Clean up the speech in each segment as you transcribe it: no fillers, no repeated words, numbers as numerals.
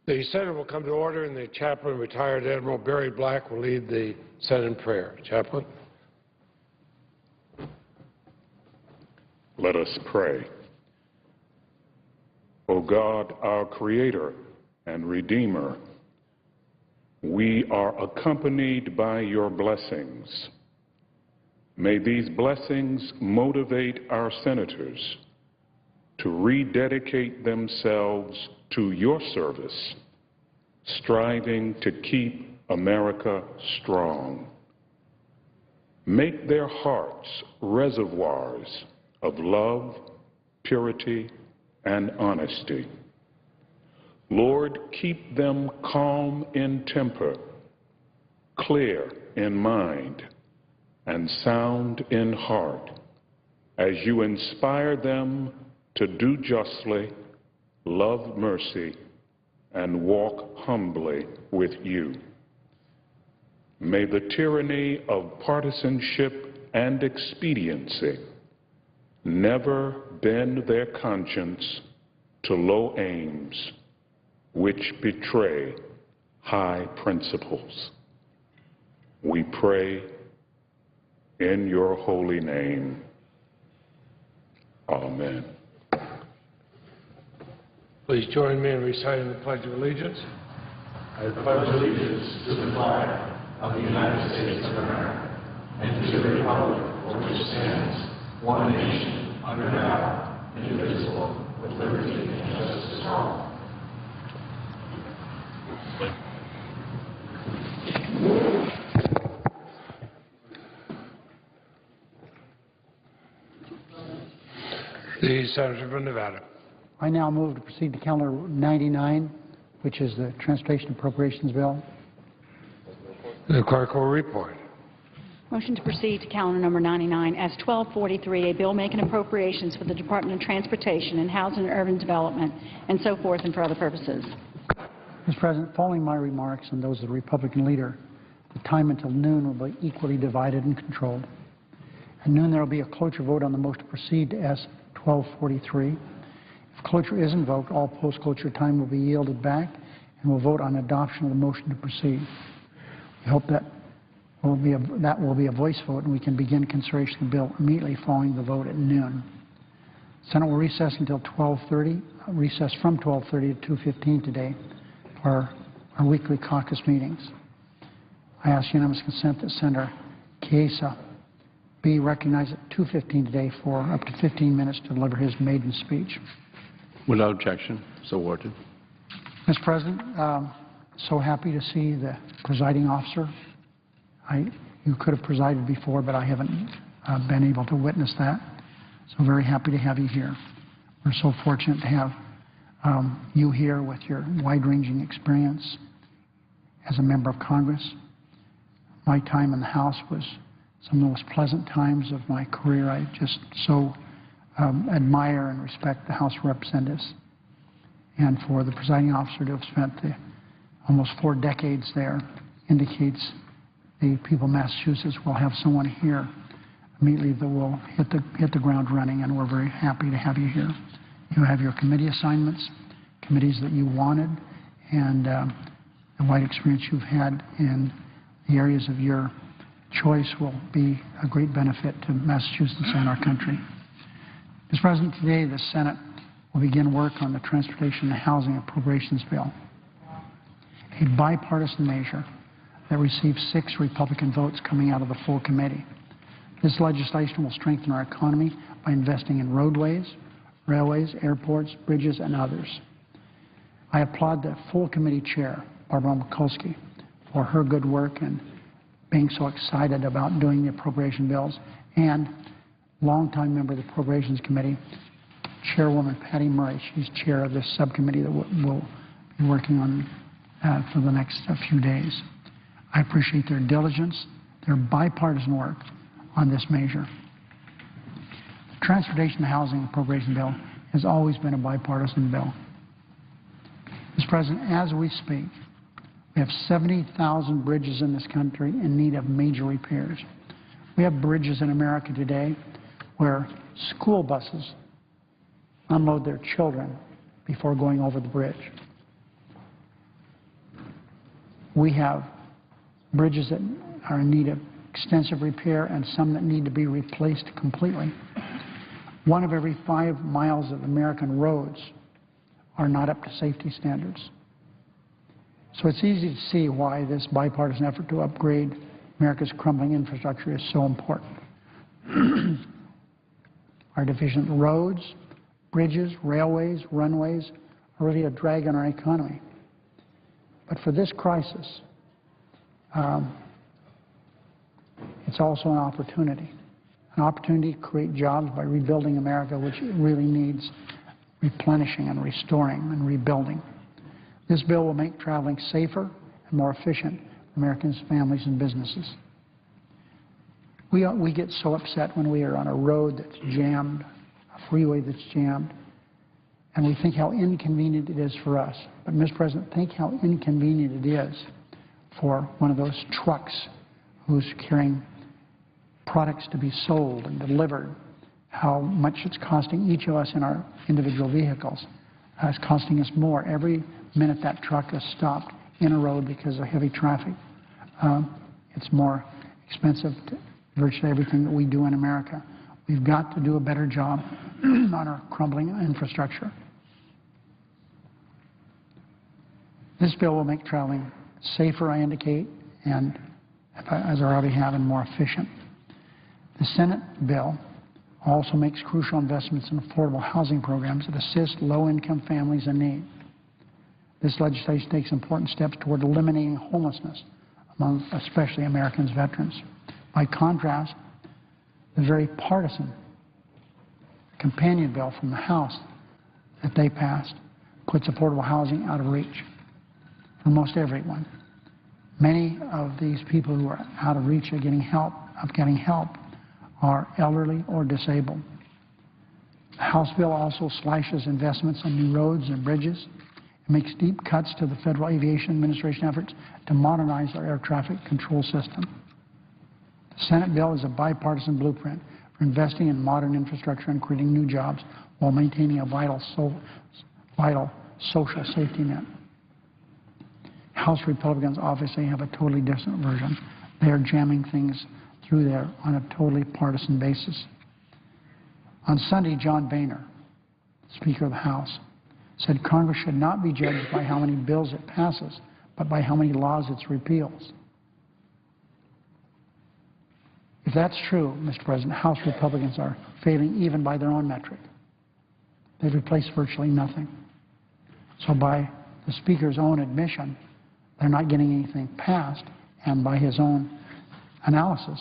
The Senate will come to order, and the chaplain, retired Admiral Barry Black, will lead the Senate in prayer. Chaplain. Let us pray. O God, our Creator and Redeemer, we are accompanied by your blessings. May these blessings motivate our senators to rededicate themselves to your service, striving to keep America strong. Make their hearts reservoirs of love, purity, and honesty. Lord, keep them calm in temper, clear in mind, and sound in heart as you inspire them to do justly, love mercy, and walk humbly with you. May the tyranny of partisanship and expediency never bend their conscience to low aims which betray high principles. We pray in your holy name. Amen. Please join me in reciting the Pledge of Allegiance. I pledge allegiance to the flag of the United States of America and to the republic for which it stands, one nation, under God, indivisible, with liberty and justice for all. The Senator from Nevada. I now move to proceed to calendar 99, which is the Transportation Appropriations Bill. The clerk will report. Motion to proceed to calendar number 99 as 1243, a bill making appropriations for the Department of Transportation and Housing and Urban Development and so forth and for other purposes. Mr. President, following my remarks and those of the Republican leader, the time until noon will be equally divided and controlled. At noon, there will be a cloture vote on the motion to proceed to S 1243. If cloture is invoked, all post-cloture time will be yielded back, and we'll vote on adoption of the motion to proceed. We hope that will be a voice vote, and we can begin consideration of the bill immediately following the vote at noon. The Senate will recess until 12:30, recess from 12:30 to 2:15 today for our weekly caucus meetings. I ask unanimous consent that Senator Chiesa be recognized at 2:15 today for up to 15 minutes to deliver his maiden speech. Without objection, so ordered. Mr. President, so happy to see the presiding officer. You could have presided before, but I haven't been able to witness that. So very happy to have you here. We're so fortunate to have you here with your wide-ranging experience as a member of Congress. My time in the House was some of the most pleasant times of my career. I just so admire and respect the House of Representatives. And for the presiding officer to have spent almost 4 decades there indicates the people of Massachusetts will have someone here immediately that will hit the ground running, and we're very happy to have you here. You have your committee assignments, committees that you wanted, and the wide experience you've had in the areas of your choice will be a great benefit to Massachusetts and our country. Mr. President, today the Senate will begin work on the Transportation and Housing Appropriations Bill, a bipartisan measure that received 6 Republican votes coming out of the full committee. This legislation will strengthen our economy by investing in roadways, railways, airports, bridges, and others. I applaud the full committee chair, Barbara Mikulski, for her good work and being so excited about doing the appropriation bills, and longtime member of the Appropriations Committee, Chairwoman Patty Murray. She's chair of this subcommittee that we'll be working on for the next few days. I appreciate their diligence, their bipartisan work on this measure. The Transportation and Housing Appropriation Bill has always been a bipartisan bill. Mr. President, as we speak, we have 70,000 bridges in this country in need of major repairs. We have bridges in America today where school buses unload their children before going over the bridge. We have bridges that are in need of extensive repair and some that need to be replaced completely. 1 of every 5 miles of American roads are not up to safety standards. So it's easy to see why this bipartisan effort to upgrade America's crumbling infrastructure is so important. Our deficient roads, bridges, railways, runways are really a drag on our economy. But for this crisis, it's also an opportunity to create jobs by rebuilding America, which really needs replenishing and restoring and rebuilding. This bill will make traveling safer and more efficient for Americans, families, and businesses. We get so upset when we are on a road that's jammed, a freeway that's jammed, and we think how inconvenient it is for us. But, Mr. President, think how inconvenient it is for one of those trucks who's carrying products to be sold and delivered, how much it's costing each of us in our individual vehicles. It's costing us more every minute that truck is stopped in a road because of heavy traffic. It's more expensive to virtually everything that we do in America. We've got to do a better job on our crumbling infrastructure. This bill will make traveling safer, I indicate, and as I already have, and more efficient. The Senate bill also makes crucial investments in affordable housing programs that assist low-income families in need. This legislation takes important steps toward eliminating homelessness among especially Americans' veterans. By contrast, the very partisan companion bill from the House that they passed puts affordable housing out of reach for most everyone. Many of these people who are out of reach of getting help are elderly or disabled. The House bill also slashes investments on new roads and bridges and makes deep cuts to the Federal Aviation Administration efforts to modernize our air traffic control system. The Senate bill is a bipartisan blueprint for investing in modern infrastructure and creating new jobs while maintaining a vital social safety net. House Republicans obviously have a totally different version. They are jamming things through there on a totally partisan basis. On Sunday, John Boehner, Speaker of the House, said Congress should not be judged by how many bills it passes, but by how many laws it repeals. If that's true, Mr. President, House Republicans are failing even by their own metric. They've replaced virtually nothing. So by the Speaker's own admission, they're not getting anything passed, and by his own analysis,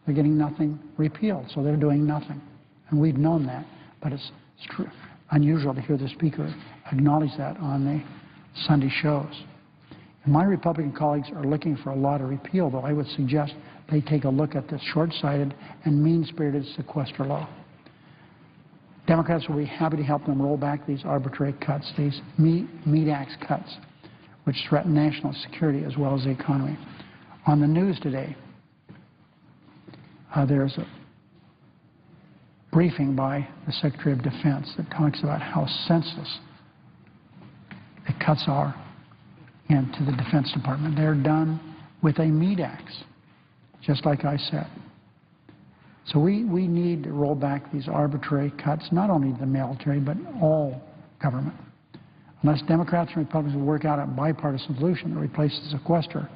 they're getting nothing repealed, so they're doing nothing. And we've known that, but it's unusual to hear the Speaker acknowledge that on the Sunday shows. And my Republican colleagues are looking for a law to repeal, though I would suggest they take a look at this short-sighted and mean-spirited sequester law. Democrats will be happy to help them roll back these arbitrary cuts, these meat axe cuts, which threaten national security as well as the economy. On the news today, there's a briefing by the Secretary of Defense that talks about how senseless the cuts are into the Defense Department. They're done with a meat axe, just like I said. So we need to roll back these arbitrary cuts, not only to the military, but all government. Unless Democrats and Republicans will work out a bipartisan solution that replaces sequester,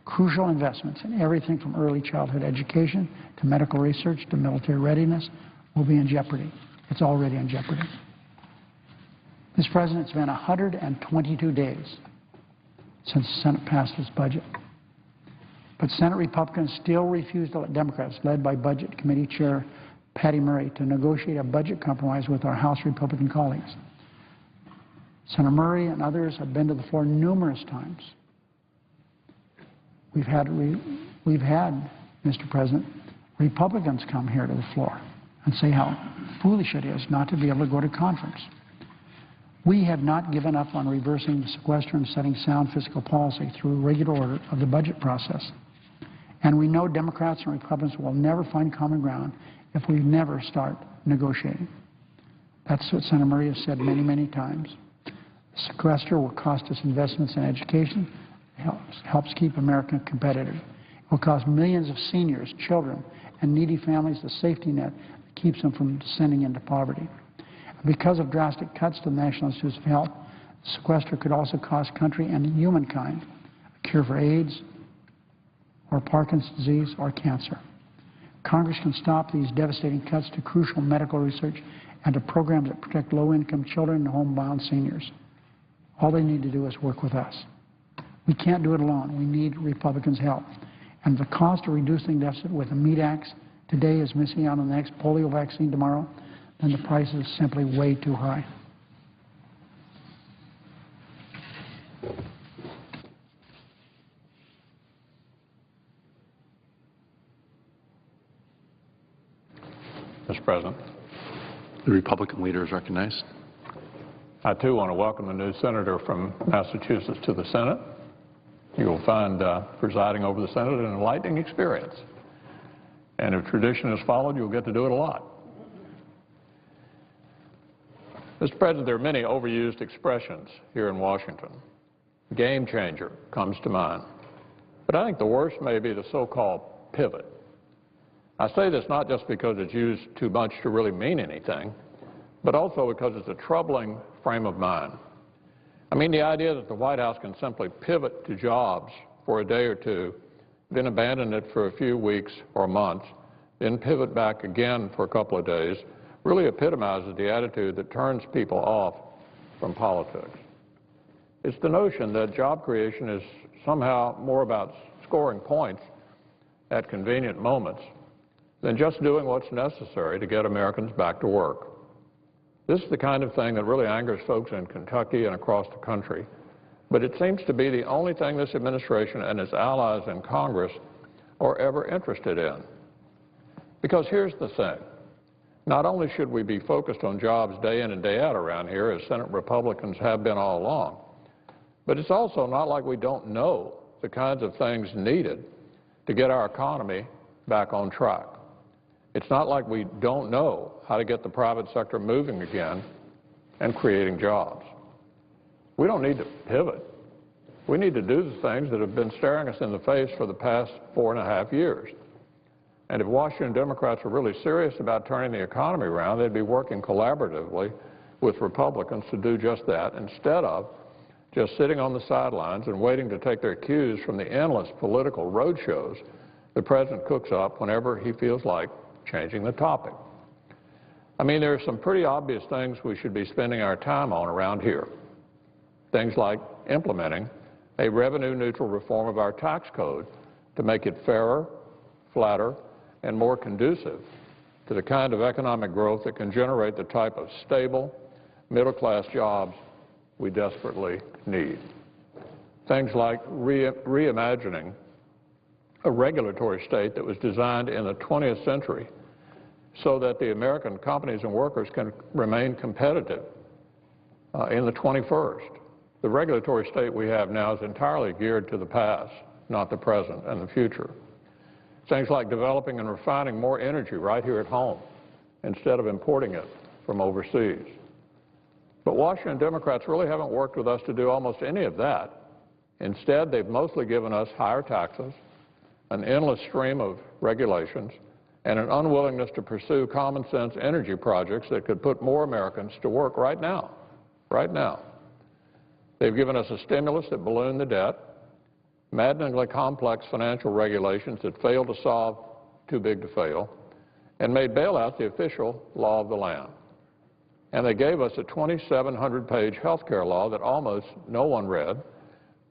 crucial investments in everything from early childhood education to medical research to military readiness will be in jeopardy. It's already in jeopardy. Mr. President, it's been 122 days since the Senate passed its budget. But Senate Republicans still refuse to let Democrats, led by Budget Committee Chair Patty Murray, to negotiate a budget compromise with our House Republican colleagues. Senator Murray and others have been to the floor numerous times. We've had, Mr. President, Republicans come here to the floor and say how foolish it is not to be able to go to conference. We have not given up on reversing the sequester and setting sound fiscal policy through regular order of the budget process. And we know Democrats and Republicans will never find common ground if we never start negotiating. That's what Senator Murray has said many, many times. The sequester will cost us investments in education, helps keep America competitive. It will cost millions of seniors, children, and needy families the safety net that keeps them from descending into poverty. Because of drastic cuts to the National Institutes of Health, the sequester could also cost country and humankind a cure for AIDS or Parkinson's disease or cancer. Congress can stop these devastating cuts to crucial medical research and to programs that protect low-income children and homebound seniors. All they need to do is work with us. We can't do it alone. We need Republicans' help. And the cost of reducing deficit with the meat axe today is missing out on the next polio vaccine tomorrow, then the price is simply way too high. Mr. President, the Republican leader is recognized. I, too, want to welcome the new senator from Massachusetts to the Senate. You will find presiding over the Senate an enlightening experience. And if tradition is followed, you'll get to do it a lot. Mr. President, there are many overused expressions here in Washington. Game changer comes to mind. But I think the worst may be the so-called pivot. I say this not just because it's used too much to really mean anything, but also because it's a troubling frame of mind. I mean, the idea that the White House can simply pivot to jobs for a day or two, then abandon it for a few weeks or months, then pivot back again for a couple of days, really epitomizes the attitude that turns people off from politics. It's the notion that job creation is somehow more about scoring points at convenient moments than just doing what's necessary to get Americans back to work. This is the kind of thing that really angers folks in Kentucky and across the country, but it seems to be the only thing this administration and its allies in Congress are ever interested in. Because here's the thing. Not only should we be focused on jobs day in and day out around here, as Senate Republicans have been all along, but it's also not like we don't know the kinds of things needed to get our economy back on track. It's not like we don't know how to get the private sector moving again and creating jobs. We don't need to pivot. We need to do the things that have been staring us in the face for the past 4.5 years. And if Washington Democrats were really serious about turning the economy around, they'd be working collaboratively with Republicans to do just that, instead of just sitting on the sidelines and waiting to take their cues from the endless political roadshows the President cooks up whenever he feels like changing the topic. I mean, there are some pretty obvious things we should be spending our time on around here. Things like implementing a revenue-neutral reform of our tax code to make it fairer, flatter, and more conducive to the kind of economic growth that can generate the type of stable, middle-class jobs we desperately need. Things like reimagining a regulatory state that was designed in the 20th century so that the American companies and workers can remain competitive in the 21st. The regulatory state we have now is entirely geared to the past, not the present and the future. Things like developing and refining more energy right here at home instead of importing it from overseas. But Washington Democrats really haven't worked with us to do almost any of that. Instead, they've mostly given us higher taxes, an endless stream of regulations, and an unwillingness to pursue common-sense energy projects that could put more Americans to work right now. Right now. They've given us a stimulus that ballooned the debt, maddeningly complex financial regulations that failed to solve too big to fail, and made bailouts the official law of the land. And they gave us a 2,700-page health care law that almost no one read,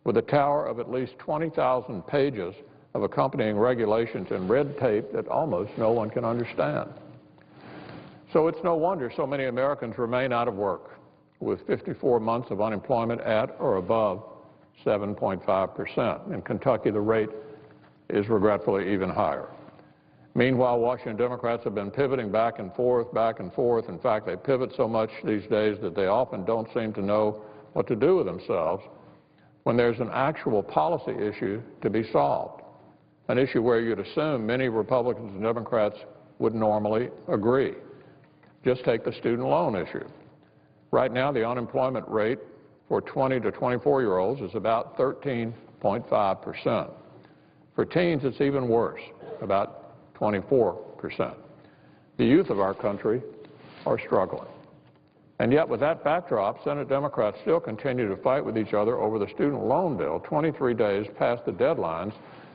with a tower of at least 20,000 pages of accompanying regulations and red tape that almost no one can understand. So it's no wonder so many Americans remain out of work, with 54 months of unemployment at or above 7.5%. In Kentucky, the rate is regretfully even higher. Meanwhile, Washington Democrats have been pivoting back and forth, back and forth. In fact, they pivot so much these days that they often don't seem to know what to do with themselves when there's an actual policy issue to be solved, an issue where you'd assume many Republicans and Democrats would normally agree. Just take the student loan issue. Right now, the unemployment rate for 20 to 24-year-olds is about 13%. 0.5%. For teens, it's even worse, about 24%. The youth of our country are struggling. And yet, with that backdrop, Senate Democrats still continue to fight with each other over the student loan bill 23 days past the deadlines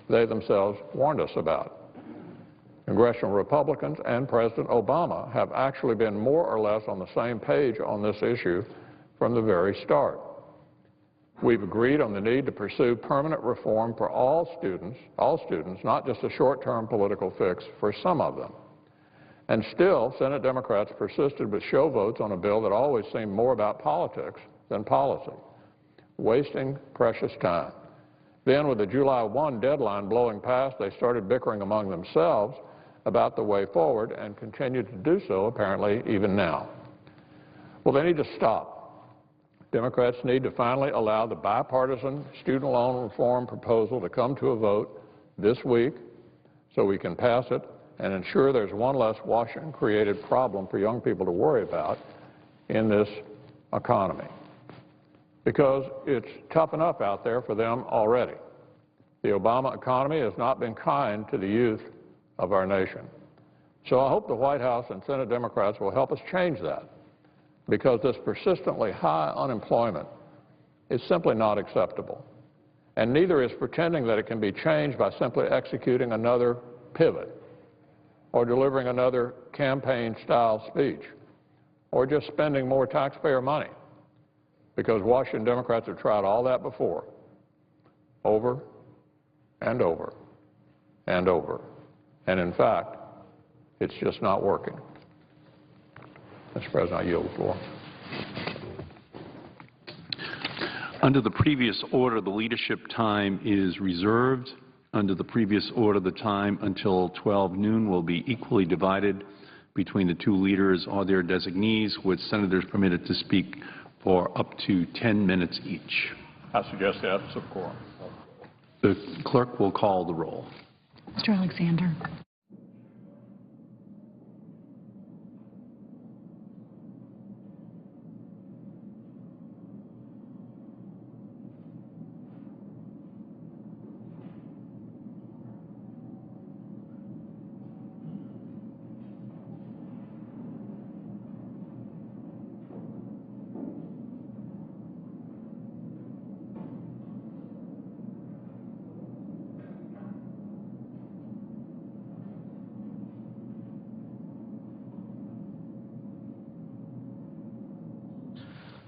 they themselves warned us about. Congressional Republicans and President Obama have actually been more or less on the same page on this issue from the very start. We've agreed on the need to pursue permanent reform for all students, not just a short-term political fix for some of them. And still, Senate Democrats persisted with show votes on a bill that always seemed more about politics than policy, wasting precious time. Then, with the July 1 deadline blowing past, they started bickering among themselves about the way forward and continue to do so, apparently, even now. Well, they need to stop. Democrats need to finally allow the bipartisan student loan reform proposal to come to a vote this week so we can pass it and ensure there's one less Washington-created problem for young people to worry about in this economy. Because it's tough enough out there for them already. The Obama economy has not been kind to the youth of our nation. So I hope the White House and Senate Democrats will help us change that, because this persistently high unemployment is simply not acceptable. And neither is pretending that it can be changed by simply executing another pivot or delivering another campaign-style speech or just spending more taxpayer money, because Washington Democrats have tried all that before, over and over and over. And in fact, it's just not working. Mr. President, I yield the floor. Under the previous order, the leadership time is reserved. Under the previous order, the time until 12 noon will be equally divided between the two leaders or their designees, with senators permitted to speak for up to 10 minutes each. I suggest the absence of quorum. The clerk will call the roll. Mr. Alexander.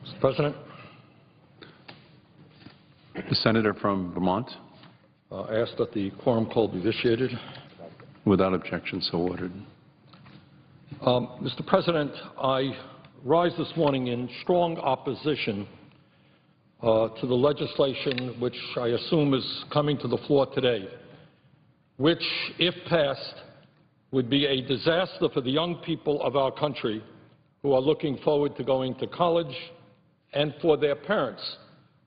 Mr. President. The senator from Vermont. Ask that the quorum call be vitiated. Without objection, so ordered. Mr. President, I rise this morning in strong opposition to the legislation which I assume is coming to the floor today, which, if passed, would be a disaster for the young people of our country who are looking forward to going to college, and for their parents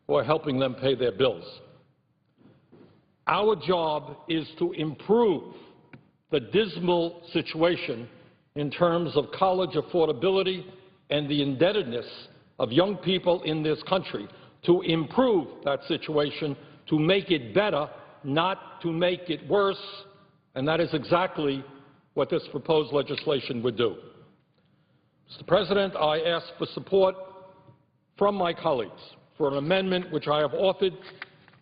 who are helping them pay their bills. Our job is to improve the dismal situation in terms of college affordability and the indebtedness of young people in this country, to improve that situation, to make it better, not to make it worse, and that is exactly what this proposed legislation would do. Mr. President, I ask for support from my colleagues for an amendment which I have offered,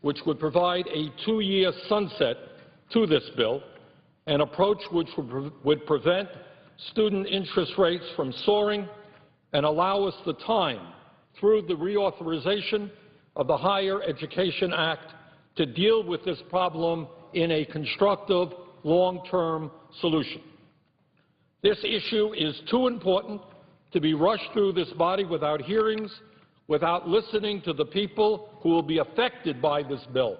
which would provide a 2-year sunset to this bill, an approach which would prevent student interest rates from soaring and allow us the time, through the reauthorization of the Higher Education Act, to deal with this problem in a constructive, long-term solution. This issue is too important to be rushed through this body without hearings, without listening to the people who will be affected by this bill,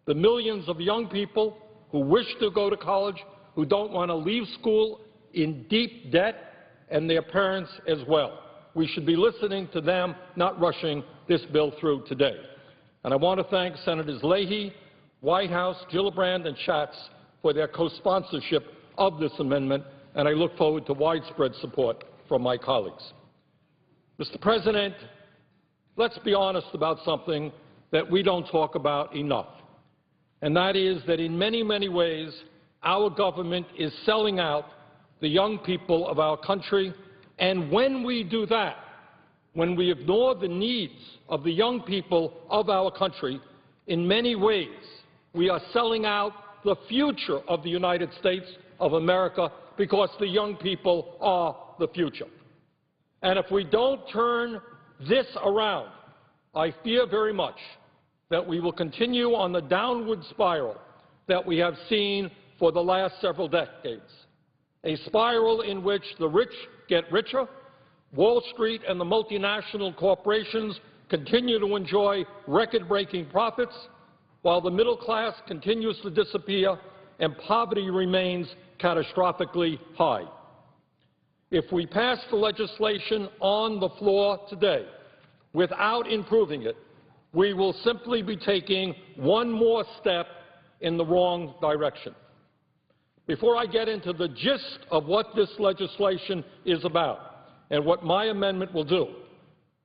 the millions of young people who wish to go to college, who don't want to leave school in deep debt, and their parents as well. We should be listening to them, not rushing this bill through today. And I want to thank Senators Leahy, Whitehouse, Gillibrand, and Schatz for their co-sponsorship of this amendment, and I look forward to widespread support from my colleagues. Mr. President, let's be honest about something that we don't talk about enough, and that is that in many, many ways, our government is selling out the young people of our country, and when we do that, when we ignore the needs of the young people of our country, in many ways, we are selling out the future of the United States of America, because the young people are the future. And if we don't turn this around, I fear very much that we will continue on the downward spiral that we have seen for the last several decades, a spiral in which the rich get richer, Wall Street and the multinational corporations continue to enjoy record-breaking profits, while the middle class continues to disappear and poverty remains catastrophically high. If we pass the legislation on the floor today without improving it, we will simply be taking one more step in the wrong direction. Before I get into the gist of what this legislation is about and what my amendment will do,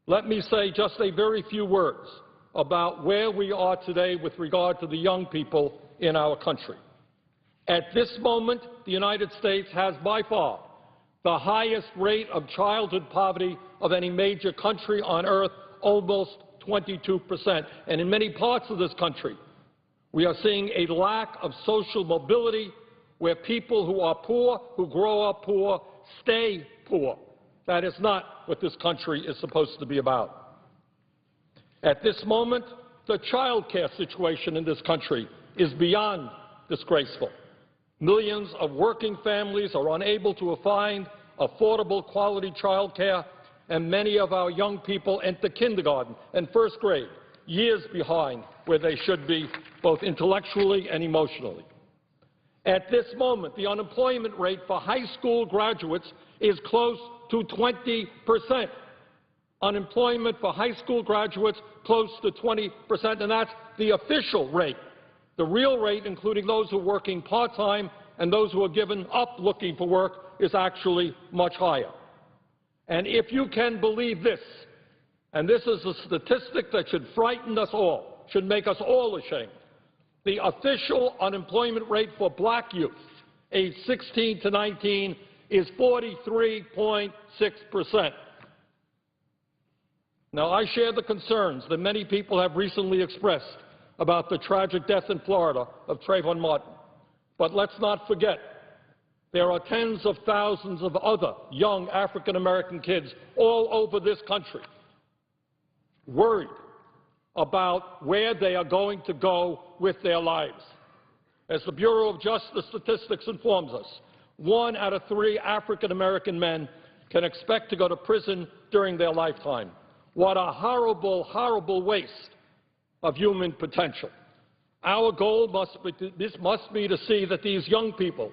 let me say just a very few words about where we are today with regard to the young people in our country. At this moment, the United States has by far the highest rate of childhood poverty of any major country on earth, almost 22%. And in many parts of this country, we are seeing a lack of social mobility where people who are poor, who grow up poor, stay poor. That is not what this country is supposed to be about. At this moment, the child care situation in this country is beyond disgraceful. Millions of working families are unable to find affordable quality child care, and many of our young people enter kindergarten and first grade years behind where they should be, both intellectually and emotionally. At this moment, the unemployment rate for high school graduates is close to 20%. Unemployment for high school graduates close to 20%, and that's the official rate. The real rate, including those who are working part-time and those who are given up looking for work, is actually much higher. And if you can believe this, and this is a statistic that should frighten us all, should make us all ashamed, the official unemployment rate for black youth, aged 16 to 19, is 43.6%. Now, I share the concerns that many people have recently expressed about the tragic death in Florida of Trayvon Martin. But let's not forget, there are tens of thousands of other young African-American kids all over this country worried about where they are going to go with their lives. As the Bureau of Justice Statistics informs us, 1 out of 3 African-American men can expect to go to prison during their lifetime. What a horrible, horrible waste of human potential. Our goal must be to see that these young people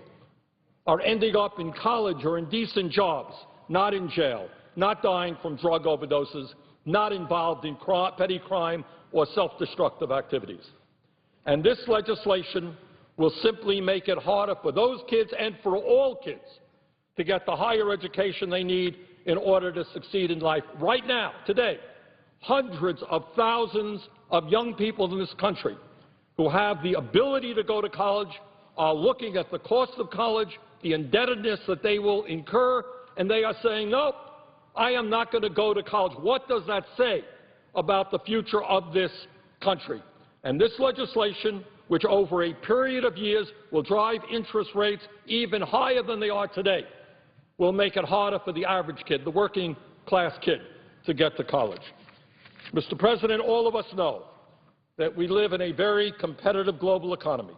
are ending up in college or in decent jobs, not in jail, not dying from drug overdoses, not involved in petty crime or self-destructive activities. And this legislation will simply make it harder for those kids and for all kids to get the higher education they need in order to succeed in life. Right now, today, hundreds of thousands of young people in this country who have the ability to go to college are looking at the cost of college, the indebtedness that they will incur, and they are saying, no, I am not going to go to college. What does that say about the future of this country? And this legislation, which over a period of years will drive interest rates even higher than they are today, will make it harder for the average kid, the working class kid, to get to college. Mr. President, all of us know that we live in a very competitive global economy.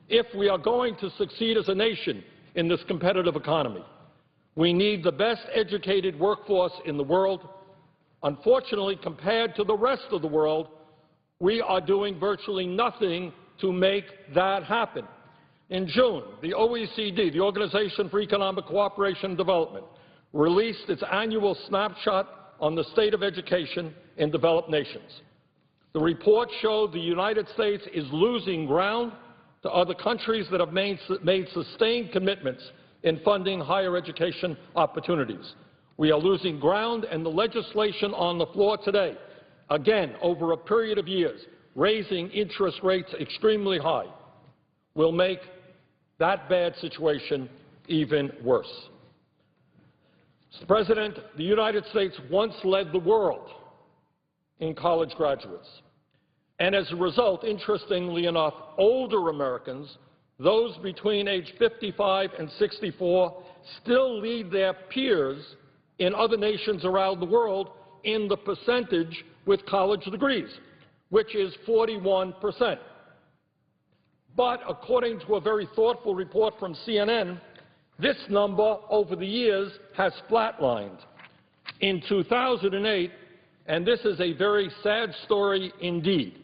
If we are going to succeed as a nation in this competitive economy, we need the best educated workforce in the world. Unfortunately, compared to the rest of the world, we are doing virtually nothing to make that happen. In June, the OECD, the Organization for Economic Cooperation and Development, released its annual snapshot on the state of education in developed nations. The report showed the United States is losing ground to other countries that have made sustained commitments in funding higher education opportunities. We are losing ground, and the legislation on the floor today, again, over a period of years, raising interest rates extremely high will make that bad situation even worse. Mr. President, the United States once led the world in college graduates. And as a result, interestingly enough, older Americans, those between age 55 and 64, still lead their peers in other nations around the world in the percentage with college degrees, which is 41%. But according to a very thoughtful report from CNN, this number over the years has flatlined. In 2008, and this is a very sad story indeed,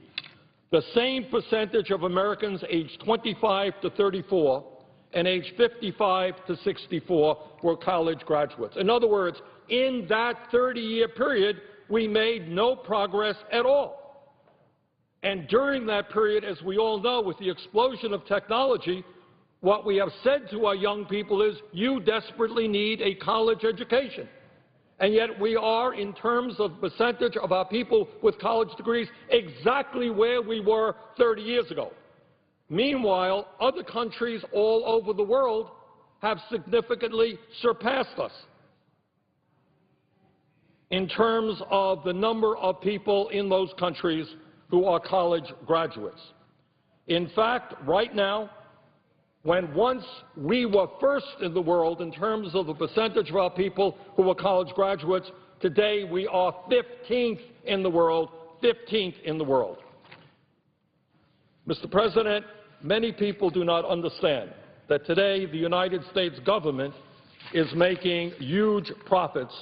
the same percentage of Americans aged 25 to 34 and aged 55 to 64 were college graduates. In other words, in that 30-year period, we made no progress at all. And during that period, as we all know, with the explosion of technology, what we have said to our young people is, you desperately need a college education. And yet we are, in terms of percentage of our people with college degrees, exactly where we were 30 years ago. Meanwhile, other countries all over the world have significantly surpassed us in terms of the number of people in those countries who are college graduates. In fact, right now, when once we were first in the world in terms of the percentage of our people who are college graduates, today we are 15th in the world, 15th in the world. Mr. President, many people do not understand that today the United States government is making huge profits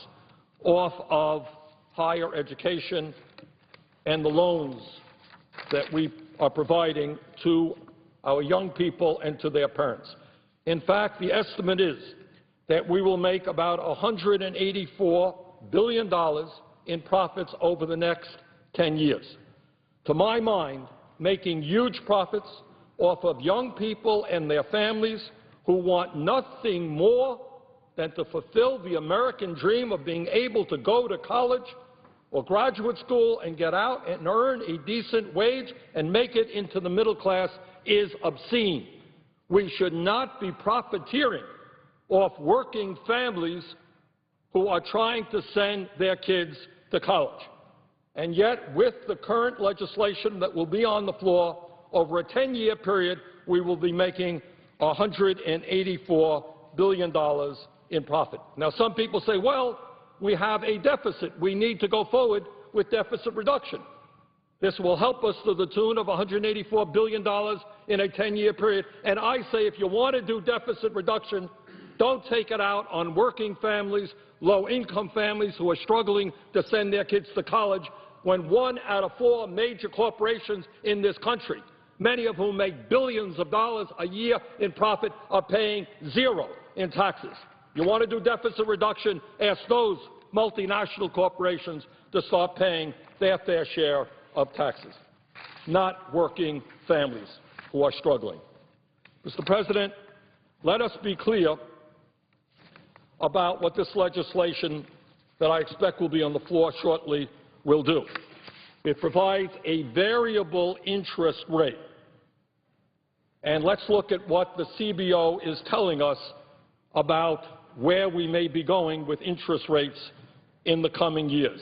off of higher education and the loans that we are providing to our young people and to their parents. In fact, the estimate is that we will make about $184 billion in profits over the next 10 years. To my mind, making huge profits off of young people and their families who want nothing more than to fulfill the American dream of being able to go to college or graduate school and get out and earn a decent wage and make it into the middle class is obscene. We should not be profiteering off working families who are trying to send their kids to college. And yet, with the current legislation that will be on the floor, over a 10-year period, we will be making $184 billion in profit. Now, some people say, well, we have a deficit. We need to go forward with deficit reduction. This will help us to the tune of $184 billion in a 10-year period. And I say if you want to do deficit reduction, don't take it out on working families, low-income families who are struggling to send their kids to college, when 1 out of 4 major corporations in this country, many of whom make billions of dollars a year in profit, are paying zero in taxes. You want to do deficit reduction, ask those multinational corporations to start paying their fair share of taxes, not working families who are struggling. Mr. President, let us be clear about what this legislation that I expect will be on the floor shortly will do. It provides a variable interest rate. And let's look at what the CBO is telling us about where we may be going with interest rates in the coming years.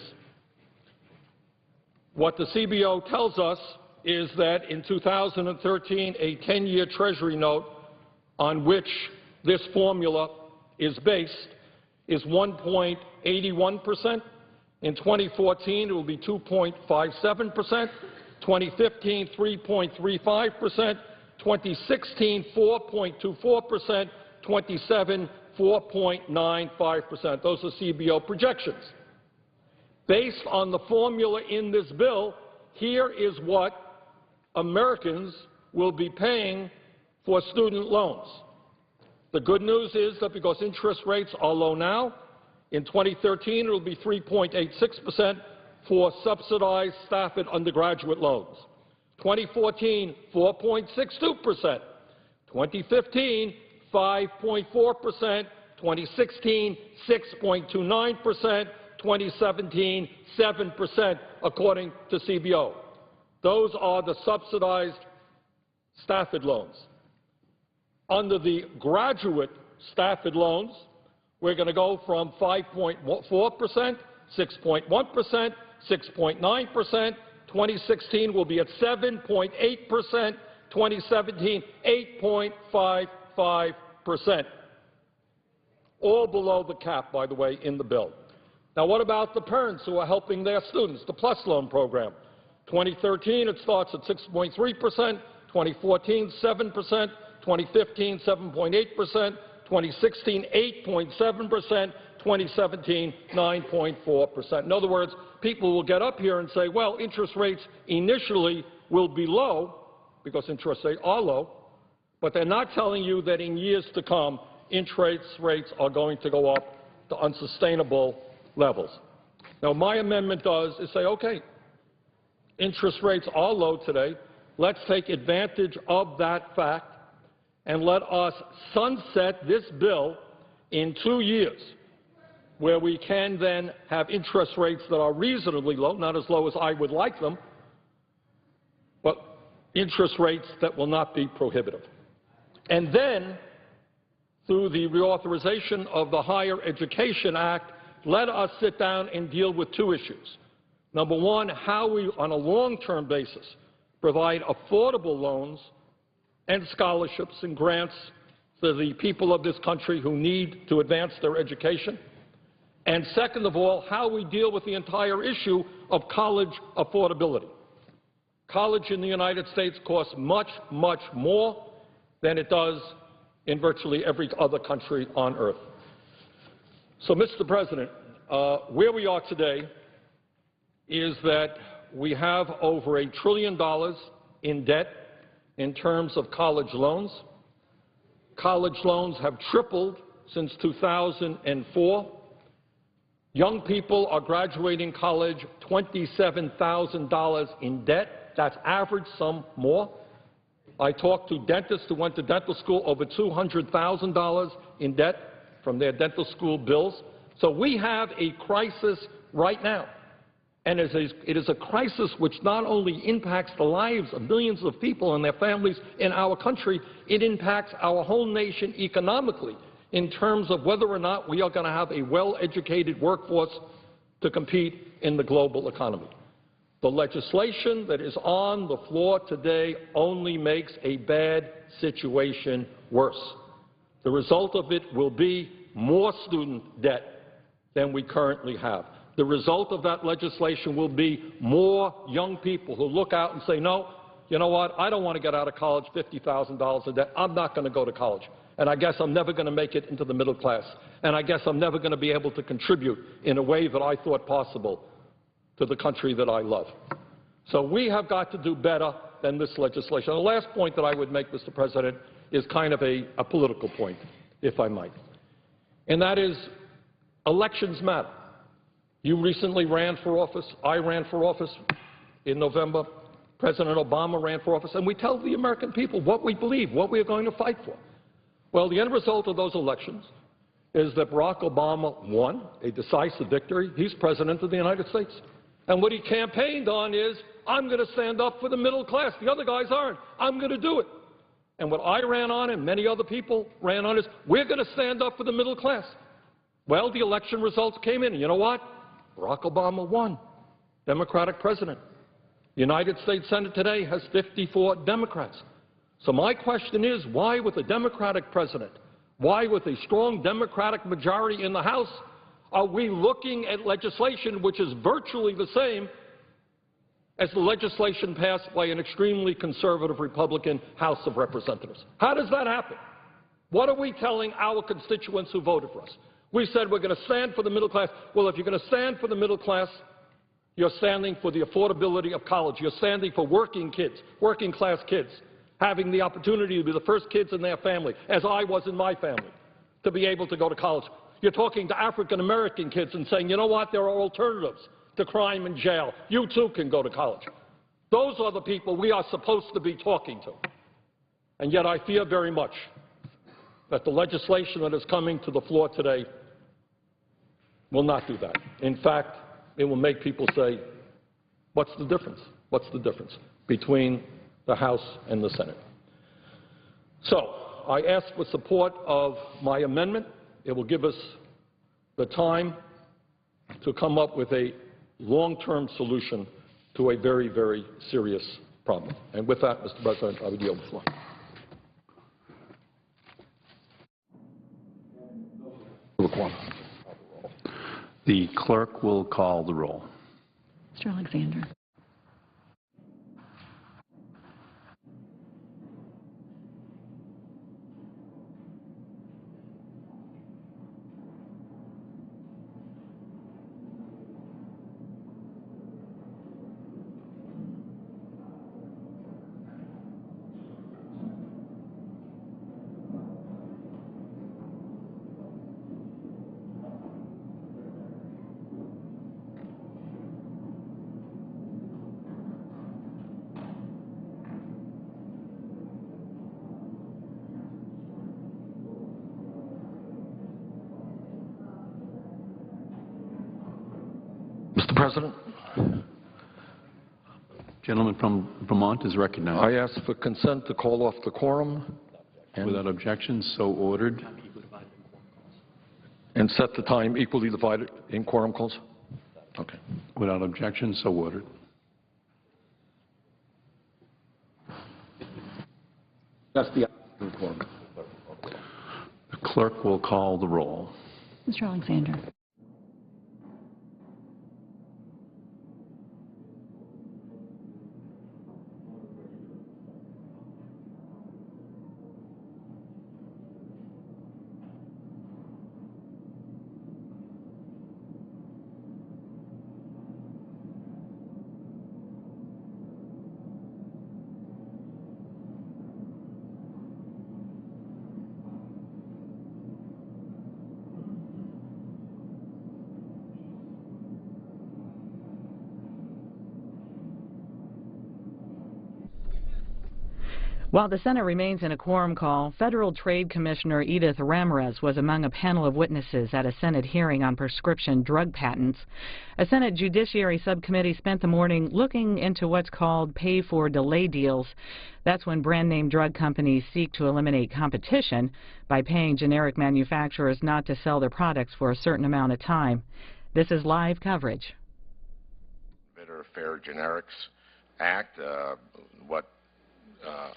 What the CBO tells us is that in 2013, a 10-year Treasury note on which this formula is based is 1.81%. In 2014, it will be 2.57%. 2015, 3.35%. 2016, 4.24%. 27, 4.95%. Those are CBO projections. Based on the formula in this bill, here is what Americans will be paying for student loans. The good news is that because interest rates are low now, in 2013 it will be 3.86% for subsidized staff and undergraduate loans. 2014, 4.62%. 2015, 5.4%. 2016, 6.29%. 2017, 7%, according to CBO. Those are the subsidized Stafford loans. Under the graduate Stafford loans, we're going to go from 5.4%, 6.1%, 6.9%. 2016 will be at 7.8%. 2017, 8.55%. All below the cap, by the way, in the bill. Now, what about the parents who are helping their students, the PLUS loan program? 2013, it starts at 6.3%, 2014, 7%, 2015, 7.8%, 2016, 8.7%, 2017, 9.4%. In other words, people will get up here and say, well, interest rates initially will be low, because interest rates are low, but they're not telling you that in years to come, interest rates are going to go up to unsustainable levels. Now, my amendment does is say, okay, interest rates are low today. Let's take advantage of that fact and let us sunset this bill in 2 years, where we can then have interest rates that are reasonably low, not as low as I would like them, but interest rates that will not be prohibitive. And then, through the reauthorization of the Higher Education Act, let us sit down and deal with two issues. Number one, how we, on a long-term basis, provide affordable loans and scholarships and grants to the people of this country who need to advance their education. And second of all, how we deal with the entire issue of college affordability. College in the United States costs much, much more than it does in virtually every other country on earth. So, Mr. President, where we are today is that we have over $1 trillion in debt in terms of college loans. College loans have tripled since 2004. Young people are graduating college $27,000 in debt. That's average, some more. I talked to dentists who went to dental school, over $200,000 in debt from their dental school bills. So we have a crisis right now. And it is a crisis which not only impacts the lives of millions of people and their families in our country, it impacts our whole nation economically in terms of whether or not we are going to have a well-educated workforce to compete in the global economy. The legislation that is on the floor today only makes a bad situation worse. The result of it will be more student debt than we currently have. The result of that legislation will be more young people who look out and say, no, you know what, I don't want to get out of college $50,000 in debt. I'm not going to go to college. And I guess I'm never going to make it into the middle class. And I guess I'm never going to be able to contribute in a way that I thought possible to the country that I love. So we have got to do better than this legislation. The last point that I would make, Mr. President, is kind of a political point, if I might. And that is, elections matter. You recently ran for office. I ran for office in November. President Obama ran for office. And we tell the American people what we believe, what we are going to fight for. Well, the end result of those elections is that Barack Obama won a decisive victory. He's President of the United States. And what he campaigned on is, I'm going to stand up for the middle class. The other guys aren't. I'm going to do it. And what I ran on and many other people ran on is, we're going to stand up for the middle class. Well, the election results came in. And you know what? Barack Obama won. Democratic president. The United States Senate today has 54 Democrats. So my question is, why with a Democratic president, why with a strong Democratic majority in the House, are we looking at legislation which is virtually the same as the legislation passed by an extremely conservative Republican House of Representatives? How does that happen? What are we telling our constituents who voted for us? We said we're going to stand for the middle class. Well, if you're going to stand for the middle class, you're standing for the affordability of college. You're standing for working kids, working class kids, having the opportunity to be the first kids in their family, as I was in my family, to be able to go to college. You're talking to African-American kids and saying, you know what, there are alternatives to crime and jail. You too can go to college. Those are the people we are supposed to be talking to. And yet I fear very much that the legislation that is coming to the floor today will not do that. In fact, it will make people say, What's the difference? What's the difference between the House and the Senate? So I ask for support of my amendment. It will give us the time to come up with a long-term solution to a very, very serious problem. And with that, Mr. President, I would yield the floor. The clerk will call the roll. Mr. Alexander. Mr. President, Gentleman from Vermont is recognized. I ask for consent to call off the quorum Without objection, so ordered. and set the time equally divided in quorum calls. Okay. Without objection, so ordered. That's the quorum. The clerk will call the roll. Mr. Alexander. While the Senate remains in a quorum call, Federal Trade Commissioner Edith Ramirez was among a panel of witnesses at a Senate hearing on prescription drug patents. A Senate Judiciary Subcommittee spent the morning looking into what's called pay-for-delay deals. That's when brand-name drug companies seek to eliminate competition by paying generic manufacturers not to sell their products for a certain amount of time. This is live coverage. Better Fair Generics Act,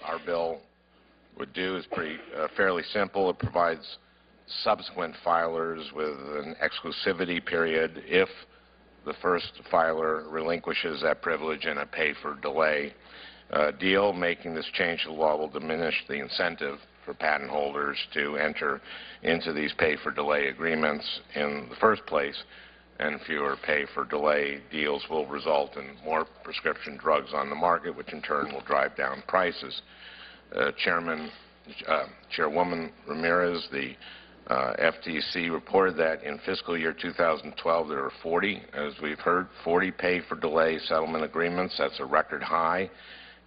our bill would do is fairly simple. It provides subsequent filers with an exclusivity period if the first filer relinquishes that privilege in a pay-for-delay deal. Making this change to the law will diminish the incentive for patent holders to enter into these pay-for-delay agreements in the first place, and fewer pay-for-delay deals will result in more prescription drugs on the market, which in turn will drive down prices. Chairwoman Ramirez, the FTC reported that in fiscal year 2012 there were 40, as we've heard, 40 pay-for-delay settlement agreements. That's a record high.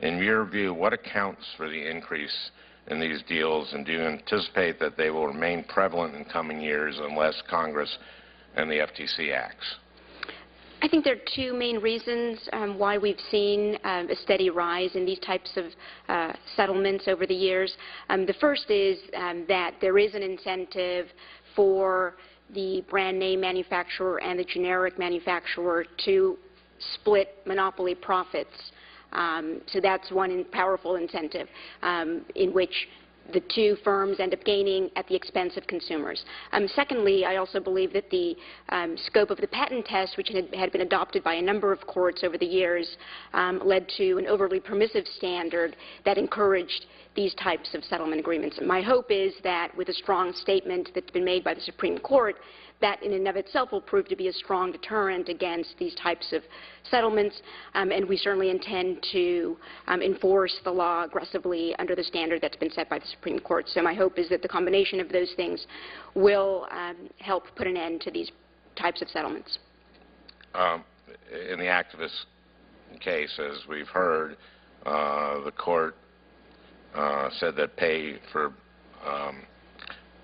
In your view, what accounts for the increase in these deals, and do you anticipate that they will remain prevalent in coming years unless Congress and the FTC acts? I think there are two main reasons why we've seen a steady rise in these types of settlements over the years. The first is that there is an incentive for the brand name manufacturer and the generic manufacturer to split monopoly profits. So that's one powerful incentive in which the two firms end up gaining at the expense of consumers. Secondly, I also believe that the scope of the patent test, which had been adopted by a number of courts over the years, led to an overly permissive standard that encouraged these types of settlement agreements. My hope is that with a strong statement that's been made by the Supreme Court, that in and of itself will prove to be a strong deterrent against these types of settlements, and we certainly intend to enforce the law aggressively under the standard that's been set by the Supreme Court. So my hope is that the combination of those things will help put an end to these types of settlements. In the activist case, as we've heard, the court said that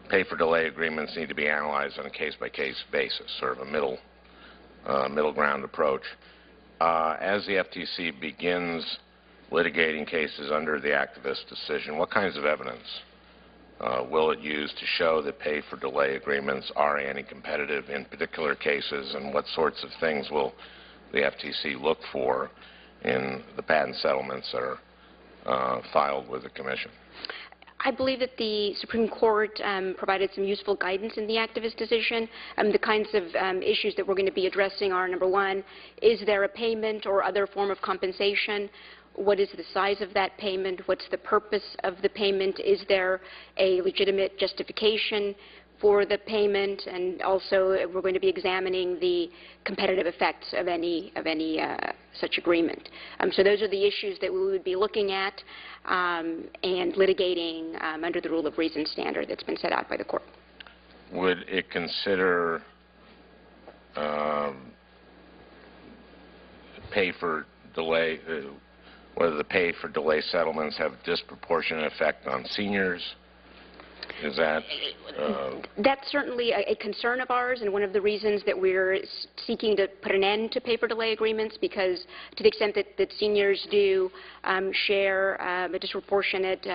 pay-for-delay agreements need to be analyzed on a case-by-case basis, sort of a middle ground approach. as the FTC begins litigating cases under the activist decision, what kinds of evidence will it use to show that pay-for-delay agreements are anti-competitive in particular cases, and what sorts of things will the FTC look for in the patent settlements that are filed with the Commission? I believe that the Supreme Court provided some useful guidance in the activist decision. The kinds of issues that we're going to be addressing are, number one, is there a payment or other form of compensation? What is the size of that payment? What's the purpose of the payment? Is there a legitimate justification for the payment? And also, we're going to be examining the competitive effects of any such agreement. So those are the issues that we would be looking at and litigating under the rule of reason standard that's been set out by the court. Would it consider pay-for-delay, whether the pay-for-delay settlements have disproportionate effect on seniors? Is that... That's certainly a concern of ours, and one of the reasons that we're seeking to put an end to pay-for-delay agreements, because to the extent that seniors do share a disproportionate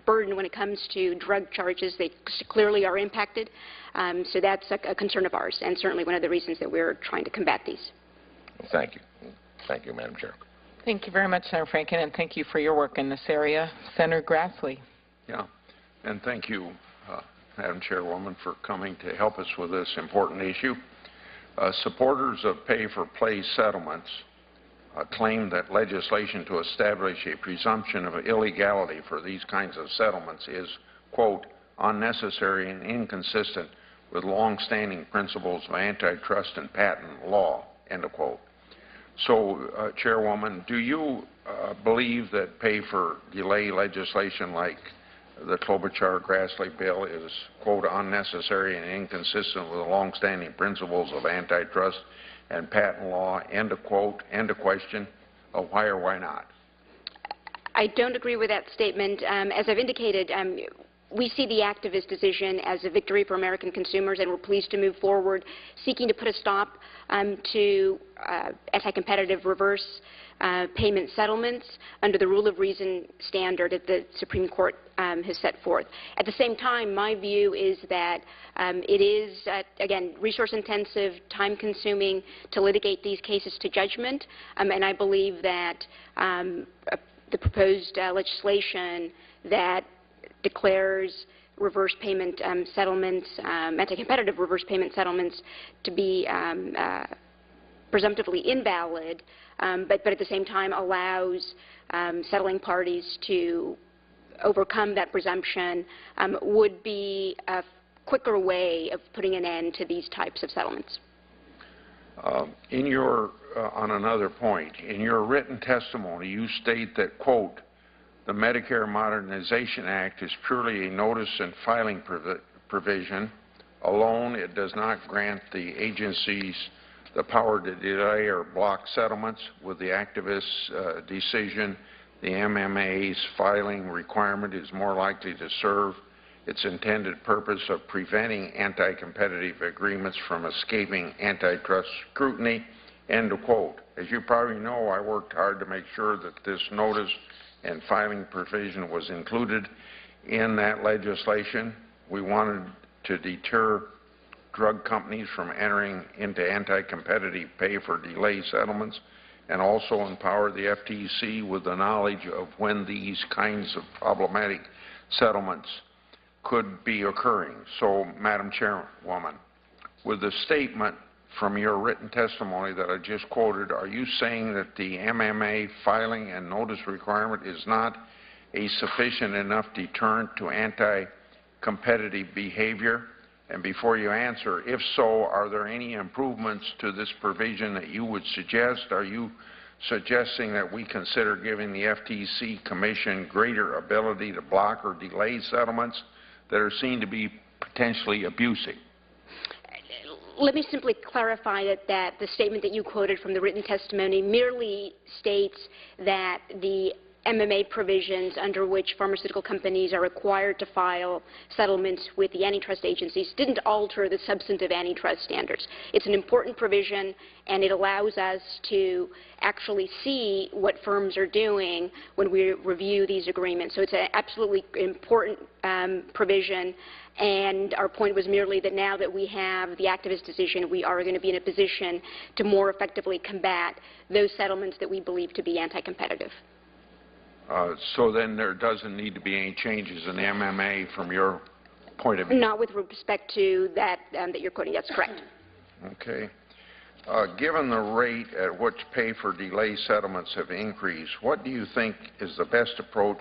burden when it comes to drug charges, they clearly are impacted. So that's a concern of ours, and certainly one of the reasons that we're trying to combat these. Thank you. Thank you, Madam Chair. Thank you very much, Senator Franken, and thank you for your work in this area. Senator Grassley. Yeah, and thank you, Madam Chairwoman, for coming to help us with this important issue. Supporters of pay-for-play settlements claim that legislation to establish a presumption of illegality for these kinds of settlements is, quote, unnecessary and inconsistent with long-standing principles of antitrust and patent law, end of quote. So, Chairwoman, do you believe that pay-for-delay legislation like the Klobuchar-Grassley bill is, quote, unnecessary and inconsistent with the long-standing principles of antitrust and patent law, end of quote, end of question? Why or why not? I don't agree with that statement. As I've indicated, we see the activist decision as a victory for American consumers, and we're pleased to move forward seeking to put a stop to anti-competitive reverse payment settlements under the rule of reason standard that the Supreme Court has set forth. At the same time, my view is that it is, again, resource-intensive, time-consuming to litigate these cases to judgment, and I believe that the proposed legislation that declares reverse payment settlements, anti-competitive reverse payment settlements to be presumptively invalid, but at the same time allows settling parties to overcome that presumption would be a quicker way of putting an end to these types of settlements. On another point, in your written testimony, you state that, quote, the Medicare Modernization Act is purely a notice and filing provision. Alone, it does not grant the agencies the power to delay or block settlements. With the activist decision, the MMA's filing requirement is more likely to serve its intended purpose of preventing anti-competitive agreements from escaping antitrust scrutiny, end of quote. As you probably know, I worked hard to make sure that this notice and filing provision was included in that legislation. We wanted to deter drug companies from entering into anti-competitive pay-for-delay settlements and also empower the FTC with the knowledge of when these kinds of problematic settlements could be occurring. So, Madam Chairwoman, with the statement from your written testimony that I just quoted, are you saying that the MMA filing and notice requirement is not a sufficient enough deterrent to anti-competitive behavior? And before you answer, if so, are there any improvements to this provision that you would suggest? Are you suggesting that we consider giving the FTC Commission greater ability to block or delay settlements that are seen to be potentially abusive? Let me simply clarify that the statement that you quoted from the written testimony merely states that the MMA provisions under which pharmaceutical companies are required to file settlements with the antitrust agencies didn't alter the substantive antitrust standards. It's an important provision, and it allows us to actually see what firms are doing when we review these agreements. So it's an absolutely important provision, and our point was merely that now that we have the activist decision, we are going to be in a position to more effectively combat those settlements that we believe to be anti-competitive. So then there doesn't need to be any changes in MMA from your point of view? Not with respect to that that you're quoting. That's correct. Okay. Given the rate at which pay-for-delay settlements have increased, what do you think is the best approach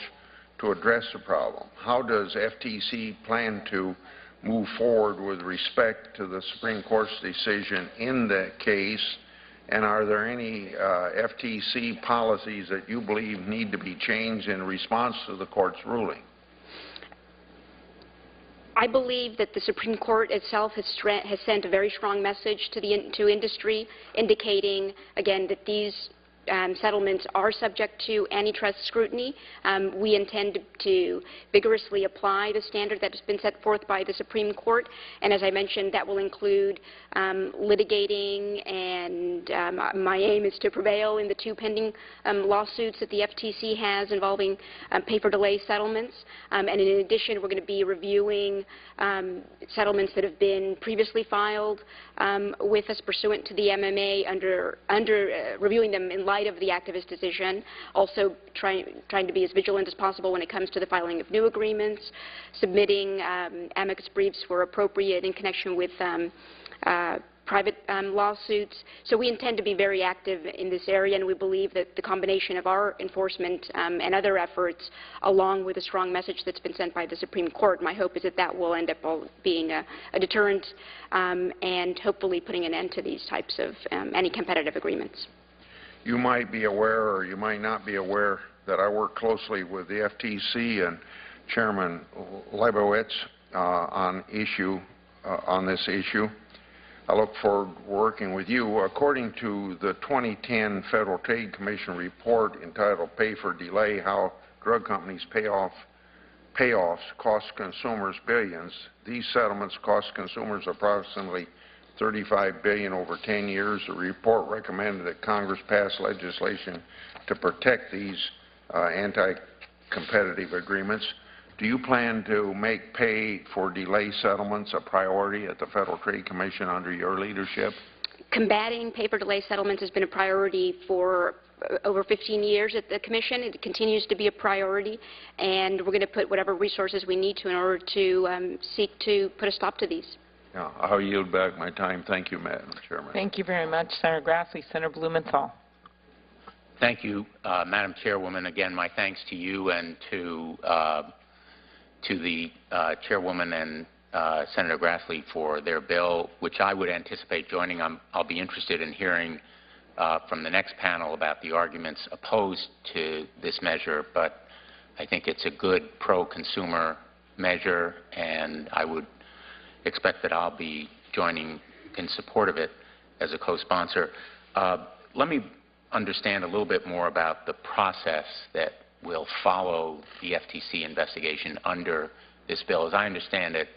to address the problem? How does FTC plan to move forward with respect to the Supreme Court's decision in that case? And are there any FTC policies that you believe need to be changed in response to the Court's ruling? I believe that the Supreme Court itself has sent a very strong message to industry, indicating, again, that these settlements are subject to antitrust scrutiny. We intend to vigorously apply the standard that has been set forth by the Supreme Court, and as I mentioned, that will include litigating, and my aim is to prevail in the two pending lawsuits that the FTC has involving pay-for-delay settlements. And in addition, we're going to be reviewing settlements that have been previously filed with us pursuant to the MMA, reviewing them in light of the activist decision, also trying to be as vigilant as possible when it comes to the filing of new agreements, submitting amicus briefs where appropriate in connection with private lawsuits. So we intend to be very active in this area, and we believe that the combination of our enforcement and other efforts, along with a strong message that's been sent by the Supreme Court, my hope is that that will end up being a deterrent and hopefully putting an end to these types of anti-competitive agreements. You might be aware, or you might not be aware, that I work closely with the FTC and Chairman Leibowitz on this issue. I look forward to working with you. According to the 2010 Federal Trade Commission report entitled Pay for Delay, How Drug Companies Payoffs Cost Consumers Billions, these settlements cost consumers approximately $35 billion over 10 years. The report recommended that Congress pass legislation to protect these anti-competitive agreements. Do you plan to make pay-for-delay settlements a priority at the Federal Trade Commission under your leadership? Combating pay-for-delay settlements has been a priority for over 15 years at the Commission. It continues to be a priority, and we're going to put whatever resources we need to in order to seek to put a stop to these. Yeah, I'll yield back my time. Thank you, Madam Chairman. Thank you very much, Senator Grassley. Senator Blumenthal. Thank you, Madam Chairwoman. Again, my thanks to you and to the Chairwoman and Senator Grassley for their bill, which I would anticipate joining. I'll be interested in hearing from the next panel about the arguments opposed to this measure, but I think it's a good pro-consumer measure, and I would expect that I'll be joining in support of it as a co-sponsor. Let me understand a little bit more about the process that will follow the FTC investigation under this bill. As I understand it,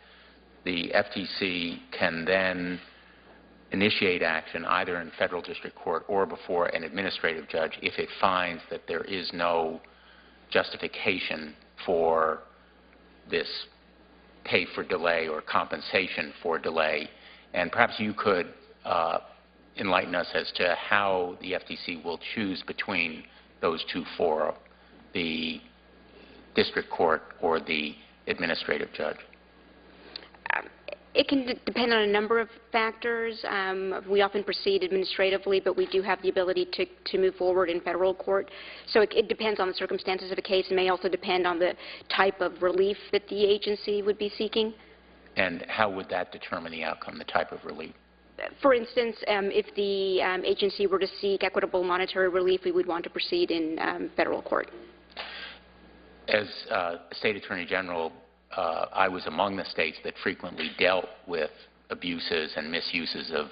the FTC can then initiate action either in federal district court or before an administrative judge if it finds that there is no justification for this pay for delay or compensation for delay. And perhaps you could enlighten us as to how the FTC will choose between those two fora, the district court or the administrative judge. It can depend on a number of factors. We often proceed administratively, but we do have the ability to move forward in federal court. So it depends on the circumstances of a case. It may also depend on the type of relief that the agency would be seeking. And how would that determine the outcome, the type of relief? For instance, if the agency were to seek equitable monetary relief, we would want to proceed in federal court. As State Attorney General, I was among the states that frequently dealt with abuses and misuses of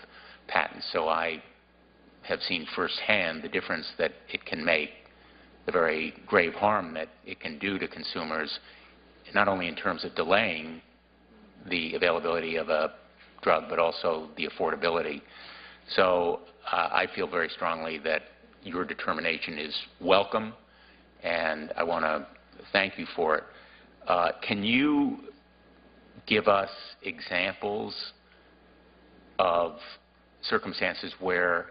patents, so I have seen firsthand the difference that it can make the very grave harm that it can do to consumers, not only in terms of delaying the availability of a drug, but also the affordability. So I feel very strongly that your determination is welcome, and I want to thank you for it. Can you give us examples of circumstances where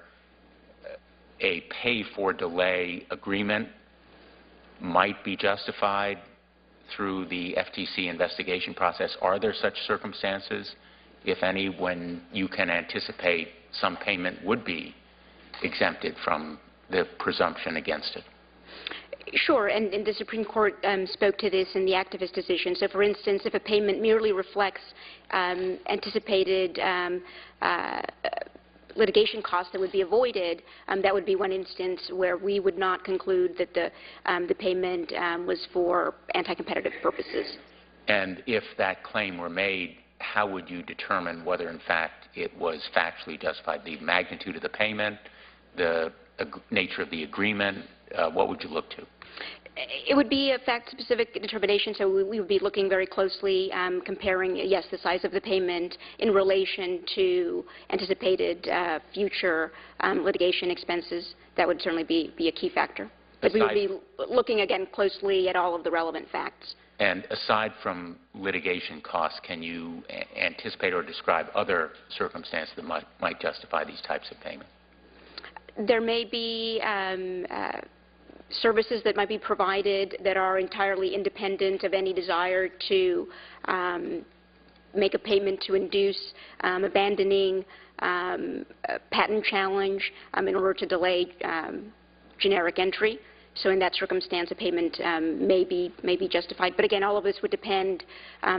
a pay-for-delay agreement might be justified through the FTC investigation process? Are there such circumstances, if any, when you can anticipate some payment would be exempted from the presumption against it? Sure, and the Supreme Court spoke to this in the activist decision. So, for instance, if a payment merely reflects anticipated litigation costs that would be avoided, that would be one instance where we would not conclude that the payment was for anti-competitive purposes. And if that claim were made, how would you determine whether, in fact, it was factually justified? The magnitude of the payment, the nature of the agreement, what would you look to? It would be a fact-specific determination, so we would be looking very closely, comparing, yes, the size of the payment in relation to anticipated future litigation expenses. That would certainly be a key factor. But we would be looking, again, closely at all of the relevant facts. And aside from litigation costs, can you anticipate or describe other circumstances that might justify these types of payments? There may be services that might be provided that are entirely independent of any desire to make a payment to induce abandoning a patent challenge in order to delay generic entry. So in that circumstance, a payment may be justified. But again, all of this would depend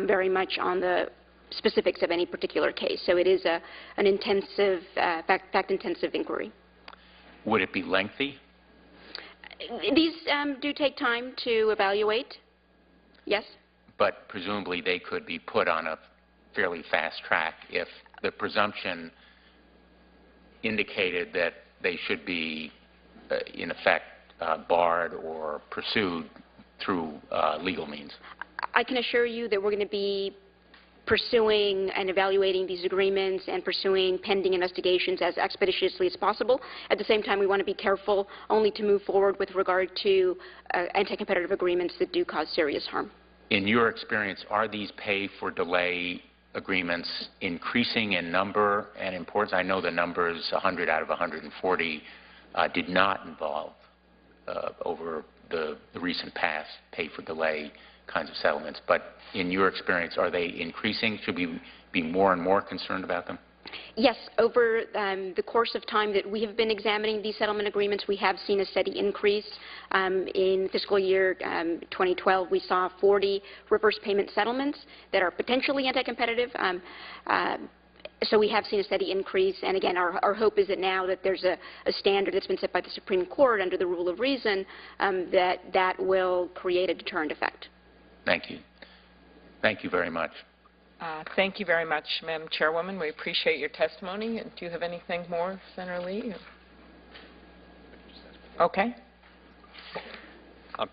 very much on the specifics of any particular case. So it is an intensive, fact-intensive inquiry. Would it be lengthy? These do take time to evaluate, yes. But presumably they could be put on a fairly fast track if the presumption indicated that they should be, in effect, barred or pursued through legal means. I can assure you that we're going to be pursuing and evaluating these agreements and pursuing pending investigations as expeditiously as possible. At the same time, we want to be careful only to move forward with regard to anti-competitive agreements that do cause serious harm. In your experience, are these pay-for-delay agreements increasing in number and importance? I know the numbers, 100 out of 140, did not involve over the recent past pay-for-delay kinds of settlements. But in your experience, are they increasing? Should we be more and more concerned about them? Yes. Over the course of time that we have been examining these settlement agreements, we have seen a steady increase. In fiscal year 2012, we saw 40 reverse payment settlements that are potentially anti-competitive. So we have seen a steady increase, and again, our hope is that now that there's a standard that's been set by the Supreme Court under the rule of reason, that will create a deterrent effect. Thank you. Thank you very much. Thank you very much, Madam Chairwoman. We appreciate your testimony. Do you have anything more, Senator Lee? Okay.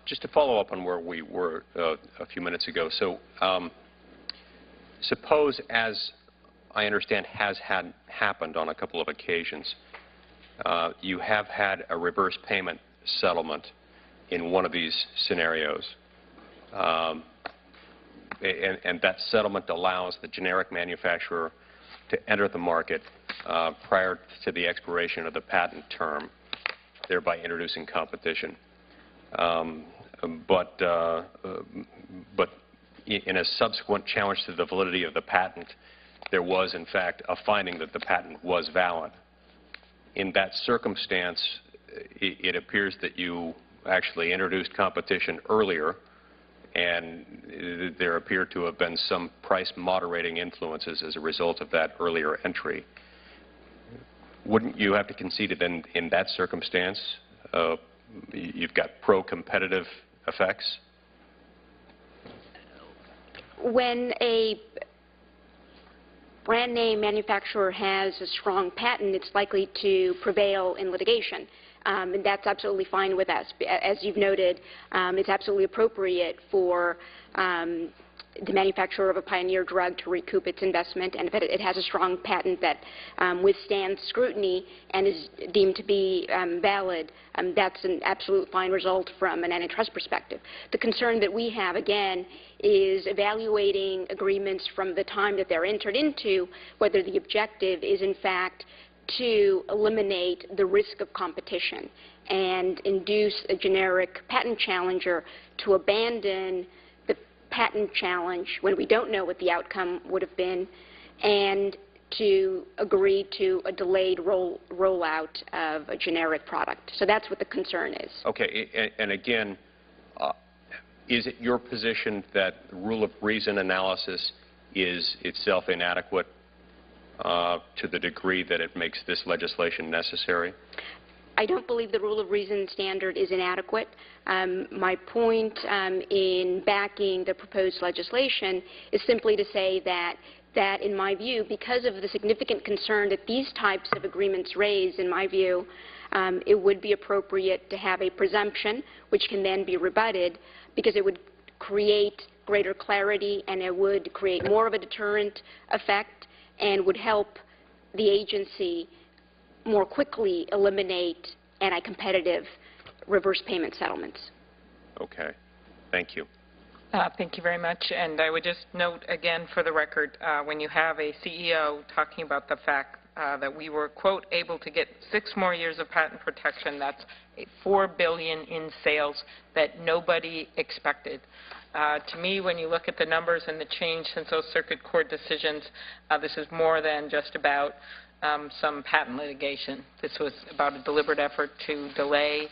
Just to follow up on where we were a few minutes ago. So suppose, as I understand has happened on a couple of occasions, you have had a reverse payment settlement in one of these scenarios. And that settlement allows the generic manufacturer to enter the market prior to the expiration of the patent term, thereby introducing competition. But in a subsequent challenge to the validity of the patent, there was, in fact, a finding that the patent was valid. In that circumstance, it appears that you actually introduced competition earlier, and there appear to have been some price moderating influences as a result of that earlier entry. Wouldn't you have to concede that in that circumstance you've got pro-competitive effects? When a brand name manufacturer has a strong patent, it's likely to prevail in litigation. and that's absolutely fine with us. As you've noted, it's absolutely appropriate for the manufacturer of a pioneer drug to recoup its investment, and if it has a strong patent that withstands scrutiny and is deemed to be valid, that's an absolute fine result from an antitrust perspective. The concern that we have, again, is evaluating agreements from the time that they're entered into, whether the objective is, in fact, to eliminate the risk of competition and induce a generic patent challenger to abandon the patent challenge when we don't know what the outcome would have been, and to agree to a delayed rollout of a generic product. So that's what the concern is. Okay, and again, is it your position that the rule of reason analysis is itself inadequate to the degree that it makes this legislation necessary? I don't believe the rule of reason standard is inadequate. My point in backing the proposed legislation is simply to say that in my view, because of the significant concern that these types of agreements raise, in my view, it would be appropriate to have a presumption which can then be rebutted, because it would create greater clarity and it would create more of a deterrent effect and would help the agency more quickly eliminate anti-competitive reverse payment settlements. Okay. Thank you. Thank you very much. And I would just note again for the record, when you have a CEO talking about the fact that we were, quote, able to get 6 more years of patent protection, that's $4 billion in sales that nobody expected. To me, when you look at the numbers and the change since those circuit court decisions, this is more than just about some patent litigation. This was about a deliberate effort to delay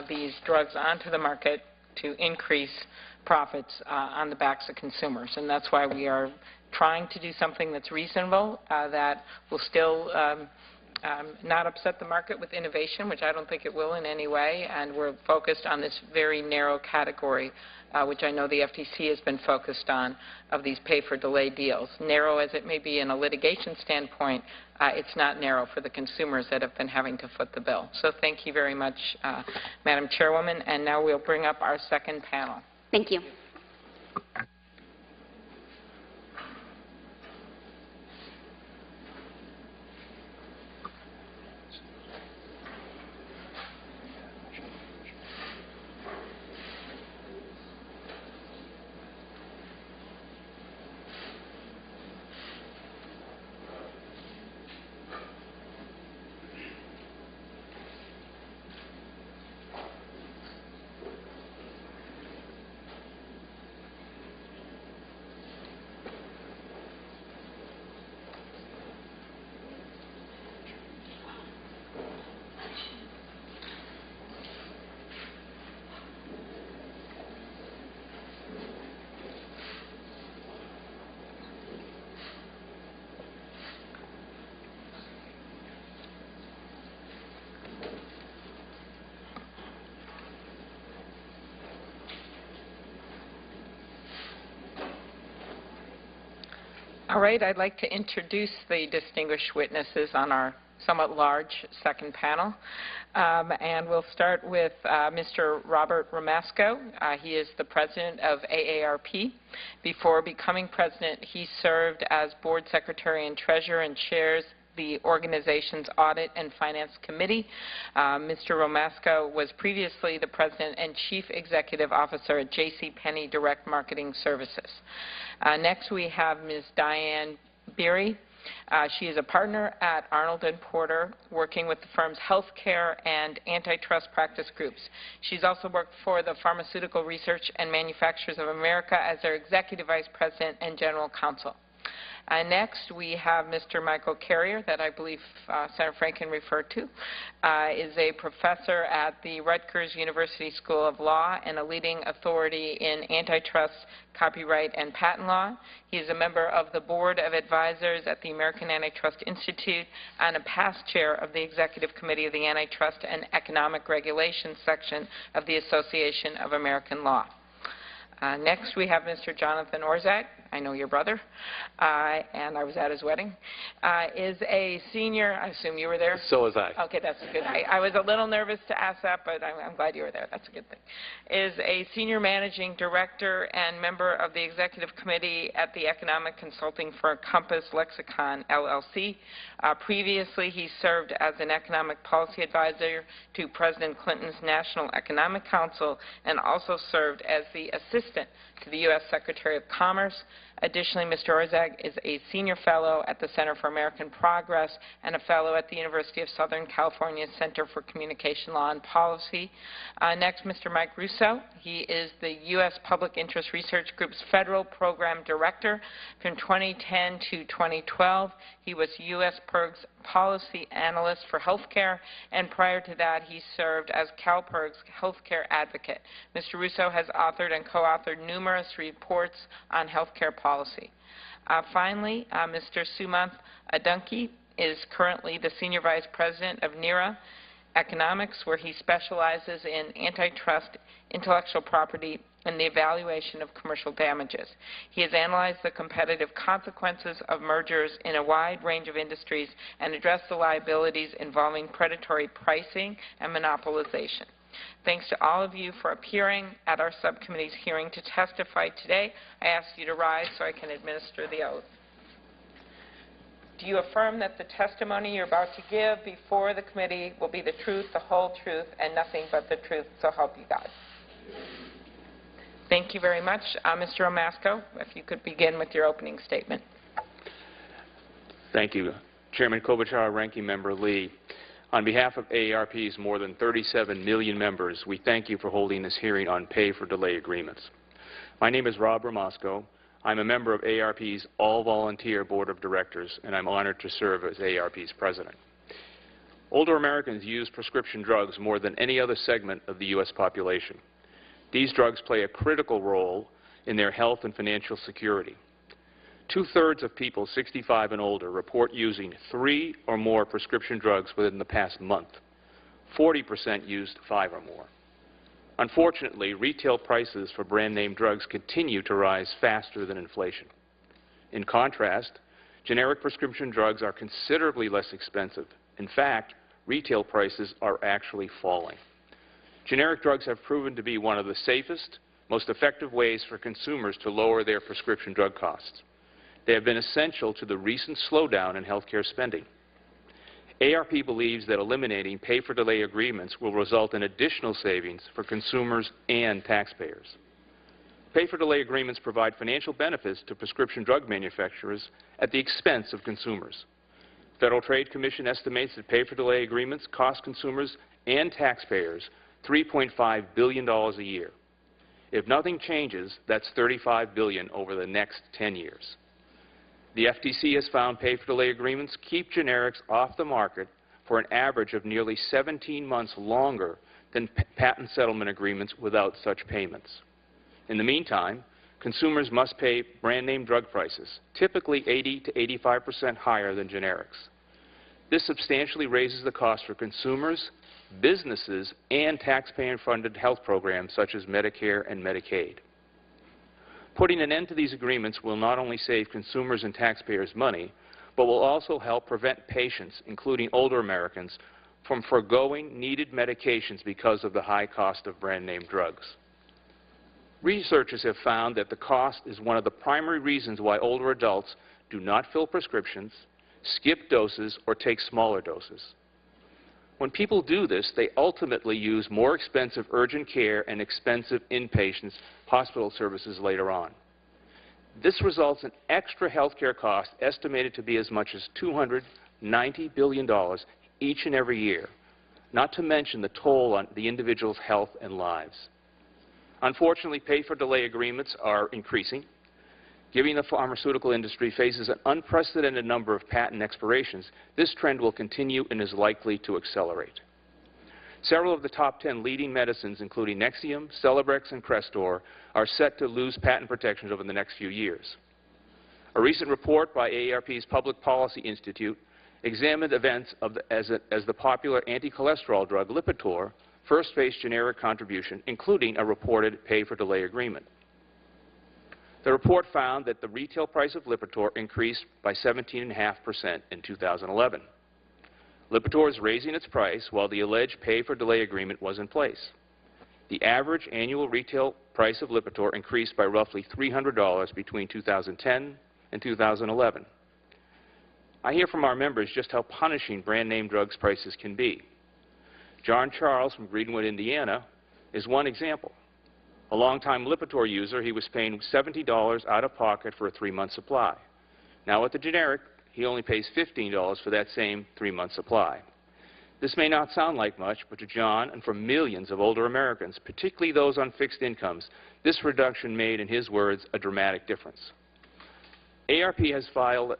these drugs onto the market to increase profits on the backs of consumers. And that's why we are trying to do something that's reasonable, that will still not upset the market with innovation, which I don't think it will in any way, and we're focused on this very narrow category, which I know the FTC has been focused on, of these pay-for-delay deals. Narrow as it may be in a litigation standpoint, it's not narrow for the consumers that have been having to foot the bill. So thank you very much, Madam Chairwoman. And now we'll bring up our second panel. Thank you. All right, I'd like to introduce the distinguished witnesses on our somewhat large second panel. And we'll start with Mr. Robert Ramasco. He is the president of AARP. Before becoming president, he served as board secretary and treasurer and chairs the organization's Audit and Finance Committee. Mr. Ramasco was previously the president and chief executive officer at JCPenney Direct Marketing Services. Next, we have Ms. Diane Beery. She is a partner at Arnold & Porter, working with the firm's healthcare and antitrust practice groups. She's also worked for the Pharmaceutical Research and Manufacturers of America as their executive vice president and general counsel. Next, we have Mr. Michael Carrier, that I believe Senator Franken referred to, is a professor at the Rutgers University School of Law and a leading authority in antitrust, copyright, and patent law. He is a member of the Board of Advisors at the American Antitrust Institute and a past chair of the Executive Committee of the Antitrust and Economic Regulations section of the Association of American Law. Next, we have Mr. Jonathan Orszag. I know your brother, and I was at his wedding. Is a senior, I assume you were there? So was I. Okay, that's good. I was a little nervous to ask that, but I'm glad you were there. That's a good thing. Is a senior managing director and member of the executive committee at the economic consulting firm Compass Lexicon, LLC. Previously, he served as an economic policy advisor to President Clinton's National Economic Council and also served as the assistant to the U.S. Secretary of Commerce. Additionally, Mr. Orszag is a senior fellow at the Center for American Progress and a fellow at the University of Southern California Center for Communication Law and Policy. Next, Mr. Mike Russo. He is the U.S. Public Interest Research Group's Federal Program Director from 2010 to 2012. He was U.S. PIRG's Policy Analyst for Healthcare, and prior to that, he served as CalPIRG's Healthcare Advocate. Mr. Russo has authored and co-authored numerous reports on healthcare policy. Finally, Mr. Sumant Adunki is currently the Senior Vice President of NERA Economics, where he specializes in antitrust, intellectual property, and the evaluation of commercial damages. He has analyzed the competitive consequences of mergers in a wide range of industries and addressed the liabilities involving predatory pricing and monopolization. Thanks to all of you for appearing at our subcommittee's hearing to testify today. I ask you to rise so I can administer the oath. Do you affirm that the testimony you're about to give before the committee will be the truth, the whole truth, and nothing but the truth, so help you God? Thank you very much. Mr. Omasco, if you could begin with your opening statement. Thank you. Chairman Klobuchar, Ranking Member Lee. On behalf of AARP's more than 37 million members, we thank you for holding this hearing on pay-for-delay agreements. My name is Rob Ramasco. I'm a member of AARP's all-volunteer board of directors, and I'm honored to serve as AARP's president. Older Americans use prescription drugs more than any other segment of the U.S. population. These drugs play a critical role in their health and financial security. Two-thirds of people 65 and older report using 3 or more prescription drugs within the past month. 40% used 5 or more. Unfortunately, retail prices for brand-name drugs continue to rise faster than inflation. In contrast, generic prescription drugs are considerably less expensive. In fact, retail prices are actually falling. Generic drugs have proven to be one of the safest, most effective ways for consumers to lower their prescription drug costs. They have been essential to the recent slowdown in healthcare spending. AARP believes that eliminating pay-for-delay agreements will result in additional savings for consumers and taxpayers. Pay-for-delay agreements provide financial benefits to prescription drug manufacturers at the expense of consumers. Federal Trade Commission estimates that pay-for-delay agreements cost consumers and taxpayers $3.5 billion a year. If nothing changes, that's $35 billion over the next 10 years. The FTC has found pay-for-delay agreements keep generics off the market for an average of nearly 17 months longer than patent settlement agreements without such payments. In the meantime, consumers must pay brand-name drug prices, typically 80 to 85% higher than generics. This substantially raises the cost for consumers, businesses, and taxpayer-funded health programs such as Medicare and Medicaid. Putting an end to these agreements will not only save consumers and taxpayers money, but will also help prevent patients, including older Americans, from foregoing needed medications because of the high cost of brand-name drugs. Researchers have found that the cost is one of the primary reasons why older adults do not fill prescriptions, skip doses, or take smaller doses. When people do this, they ultimately use more expensive urgent care and expensive inpatient hospital services later on. This results in extra health care costs estimated to be as much as $290 billion each and every year, not to mention the toll on the individual's health and lives. Unfortunately, pay-for-delay agreements are increasing. Given the pharmaceutical industry faces an unprecedented number of patent expirations, this trend will continue and is likely to accelerate. Several of the top 10 leading medicines, including Nexium, Celebrex, and Crestor, are set to lose patent protections over the next few years. A recent report by AARP's Public Policy Institute examined events as the popular anti-cholesterol drug Lipitor first faced generic contribution, including a reported pay-for-delay agreement. The report found that the retail price of Lipitor increased by 17.5% in 2011. Lipitor is raising its price while the alleged pay-for-delay agreement was in place. The average annual retail price of Lipitor increased by roughly $300 between 2010 and 2011. I hear from our members just how punishing brand-name drugs prices can be. John Charles from Greenwood, Indiana, is one example. A longtime Lipitor user, he was paying $70 out of pocket for a 3-month supply. Now with the generic, he only pays $15 for that same 3-month supply. This may not sound like much, but to John and for millions of older Americans, particularly those on fixed incomes, this reduction made, in his words, a dramatic difference. ARP has filed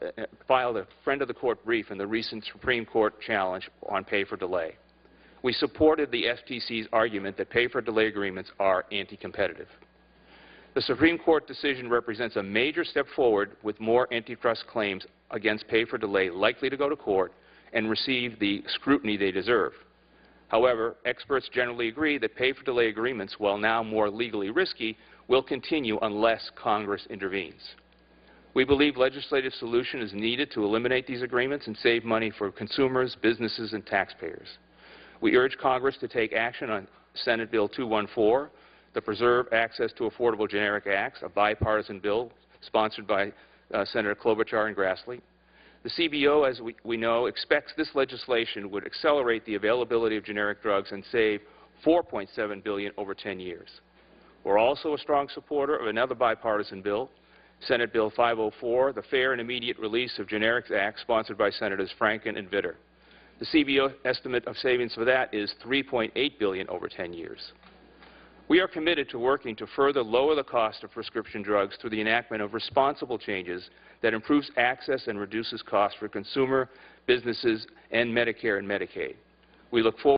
a friend of the court brief in the recent Supreme Court challenge on pay-for-delay. We supported the FTC's argument that pay-for-delay agreements are anti-competitive. The Supreme Court decision represents a major step forward with more antitrust claims against pay-for-delay likely to go to court and receive the scrutiny they deserve. However, experts generally agree that pay-for-delay agreements, while now more legally risky, will continue unless Congress intervenes. We believe legislative solution is needed to eliminate these agreements and save money for consumers, businesses, and taxpayers. We urge Congress to take action on Senate Bill 214, the Preserve Access to Affordable Generic Acts, a bipartisan bill sponsored by Senator Klobuchar and Grassley. The CBO, as we know, expects this legislation would accelerate the availability of generic drugs and save $4.7 billion over 10 years. We're also a strong supporter of another bipartisan bill, Senate Bill 504, the Fair and Immediate Release of Generics Act, sponsored by Senators Franken and Vitter. The CBO estimate of savings for that is $3.8 billion over 10 years. We are committed to working to further lower the cost of prescription drugs through the enactment of responsible changes that improves access and reduces costs for consumer, businesses, and Medicare and Medicaid. We look forward